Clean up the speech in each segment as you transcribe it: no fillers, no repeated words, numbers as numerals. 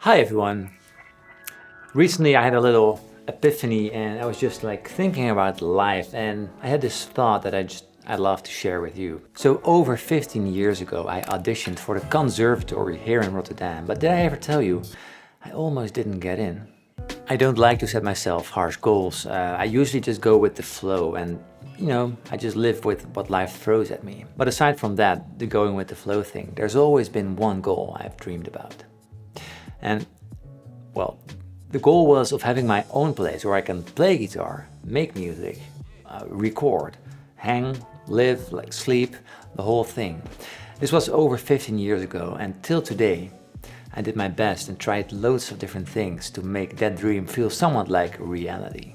Hi everyone. Recently I had a little epiphany and I was just like thinking about life, and I had this thought that I'd love to share with you. So over 15 years ago I auditioned for the conservatory here in Rotterdam, but did I ever tell you I almost didn't get in? I don't like to set myself harsh goals. I usually just go with the flow and I just live with what life throws at me. But aside from that, the going with the flow thing, there's always been one goal I've dreamed about. And well, the goal was of having my own place where I can play guitar, make music, record, hang, live, like sleep, the whole thing. This was over 15 years ago, and till today I did my best and tried loads of different things to make that dream feel somewhat like reality.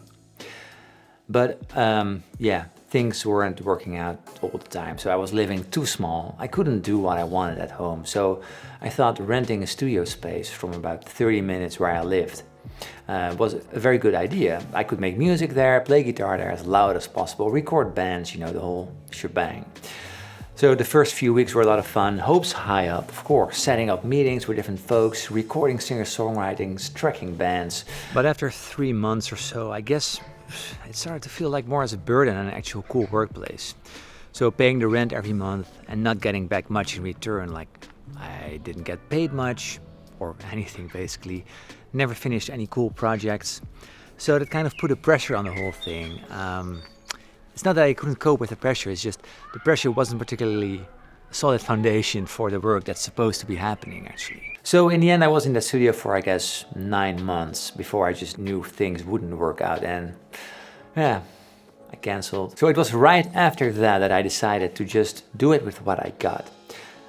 But yeah, things weren't working out all the time, so I was living too small. I couldn't do what I wanted at home, so I thought renting a studio space from about 30 minutes where I lived was a very good idea. I could make music there, play guitar there as loud as possible, record bands, the whole shebang. So the first few weeks were a lot of fun, hopes high up, of course, setting up meetings with different folks, recording singer-songwritings, tracking bands. But after 3 months or so, I guess it started to feel like more as a burden than an actual cool workplace. So paying the rent every month and not getting back much in return, like I didn't get paid much or anything basically, never finished any cool projects. So that kind of put a pressure on the whole thing. It's not that I couldn't cope with the pressure, it's just the pressure wasn't particularly a solid foundation for the work that's supposed to be happening actually. So in the end I was in the studio for I guess 9 months before I just knew things wouldn't work out, and yeah, I cancelled. So it was right after that I decided to just do it with what I got.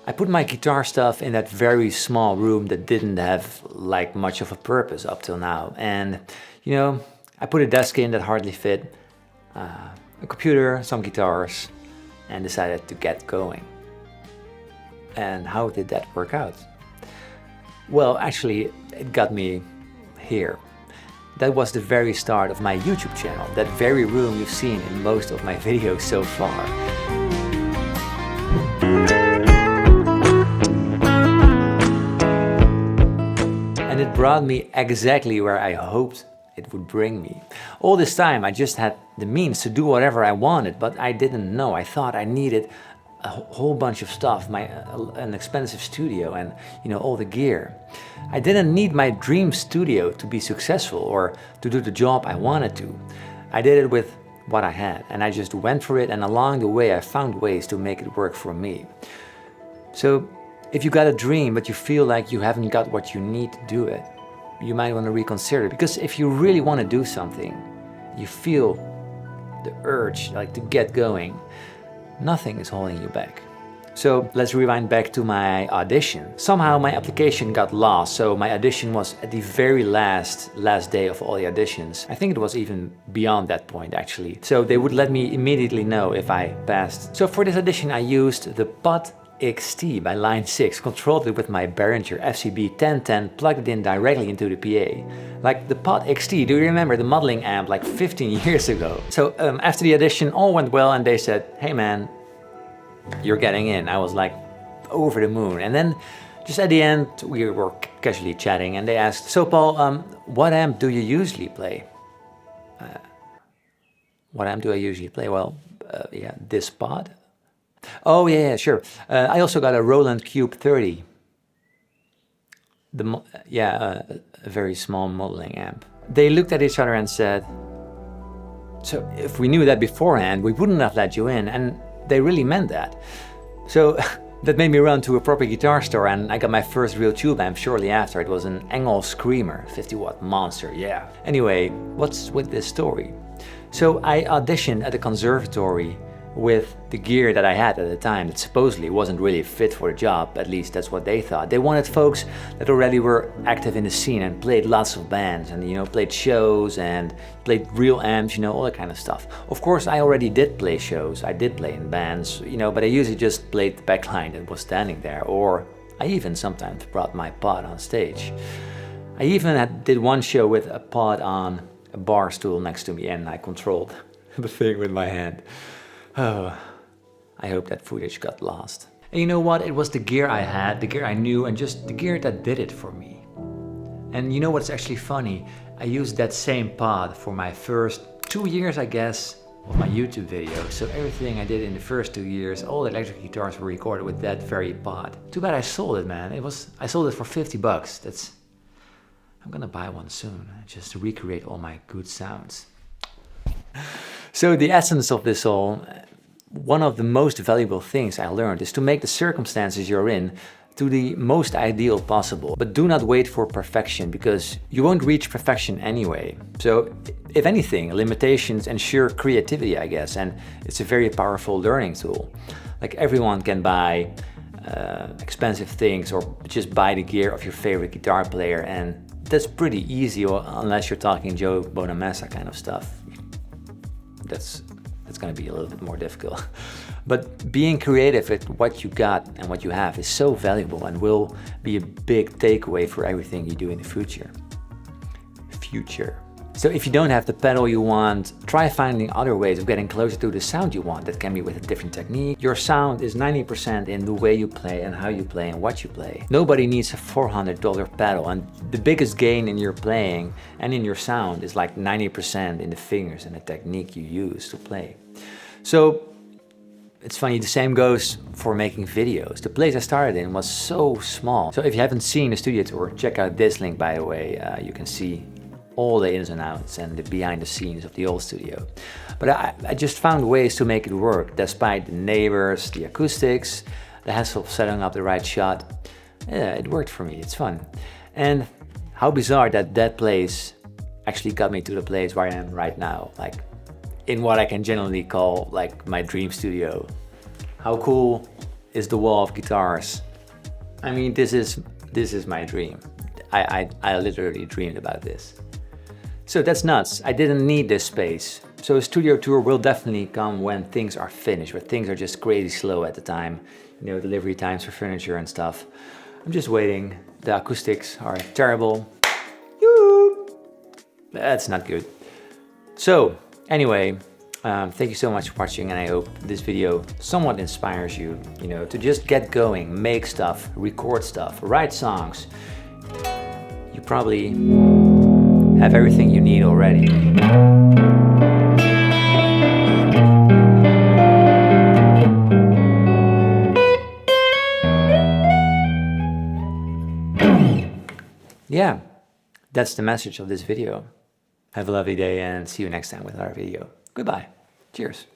I put my guitar stuff in that very small room that didn't have like much of a purpose up till now, and I put a desk in that hardly fit, a computer, some guitars, and decided to get going. And how did that work out? Well, actually, it got me here. That was the very start of my YouTube channel, that very room you've seen in most of my videos so far. And it brought me exactly where I hoped it would bring me. All this time I just had the means to do whatever I wanted, but I didn't know. I thought I needed a whole bunch of stuff, an expensive studio and all the gear. I didn't need my dream studio to be successful or to do the job I wanted to. I did it with what I had and I just went for it, and along the way I found ways to make it work for me. So if you got a dream but you feel like you haven't got what you need to do it, you might want to reconsider it, because if you really want to do something, you feel the urge like to get going, nothing is holding you back. So let's rewind back to my audition. Somehow my application got lost, so my audition was at the very last day of all the auditions. I think it was even beyond that point actually. So they would let me immediately know if I passed. So for this audition I used the Pod XT by Line 6, controlled it with my Behringer FCB 1010, plugged it in directly into the PA. Like the Pod XT, do you remember the modeling amp like 15 years ago? So after the audition all went well and they said, hey man, you're getting in. I was like over the moon. And then just at the end we were casually chatting and they asked, so Paul, what amp do you usually play? What amp do I usually play? Well, yeah, this Pod. Oh yeah, sure. I also got a Roland Cube 30. A very small modeling amp. They looked at each other and said, so if we knew that beforehand, we wouldn't have let you in, and they really meant that. So that made me run to a proper guitar store and I got my first real tube amp shortly after. It was an Engel Screamer, 50-watt monster, yeah. Anyway, what's with this story? So I auditioned at the conservatory with the gear that I had at the time that supposedly wasn't really fit for the job, at least that's what they thought. They wanted folks that already were active in the scene and played lots of bands and played shows and played real amps, all that kind of stuff. Of course I already did play shows, I did play in bands, but I usually just played the backline that was standing there, or I even sometimes brought my pod on stage. I even did one show with a pod on a bar stool next to me and I controlled the thing with my hand. Oh, I hope that footage got lost. And you know what? It was the gear I had, the gear I knew, and just the gear that did it for me. And you know what's actually funny? I used that same pod for my first 2 years, I guess, of my YouTube videos. So everything I did in the first 2 years, all the electric guitars were recorded with that very pod. Too bad I sold it, man. I sold it for 50 bucks. I'm gonna buy one soon, just to recreate all my good sounds. So the essence of this all, one of the most valuable things I learned is to make the circumstances you're in to the most ideal possible. But do not wait for perfection, because you won't reach perfection anyway. So if anything, limitations ensure creativity, I guess, and it's a very powerful learning tool. Like everyone can buy expensive things or just buy the gear of your favorite guitar player, and that's pretty easy, unless you're talking Joe Bonamassa kind of stuff. That's gonna be a little bit more difficult. But being creative with what you got and what you have is so valuable and will be a big takeaway for everything you do in the future. So if you don't have the pedal you want, try finding other ways of getting closer to the sound you want. That can be with a different technique. Your sound is 90% in the way you play and how you play and what you play. Nobody needs a $400 pedal, and the biggest gain in your playing and in your sound is like 90% in the fingers and the technique you use to play. So it's funny, the same goes for making videos. The place I started in was so small. So if you haven't seen the studio tour, check out this link, by the way. You can see all the ins and outs and the behind the scenes of the old studio. But I just found ways to make it work, despite the neighbors, the acoustics, the hassle of setting up the right shot. Yeah, it worked for me, it's fun. And how bizarre that place actually got me to the place where I am right now, like in what I can generally call like my dream studio. How cool is the wall of guitars? I mean, this is my dream. I literally dreamed about this. So that's nuts. I didn't need this space. So a studio tour will definitely come when things are finished, where things are just crazy slow at the time. You know, delivery times for furniture and stuff. I'm just waiting. The acoustics are terrible. That's not good. So anyway, thank you so much for watching, and I hope this video somewhat inspires you, to just get going, make stuff, record stuff, write songs. You probably have everything you need already. Yeah, that's the message of this video. Have a lovely day and see you next time with another video. Goodbye. Cheers.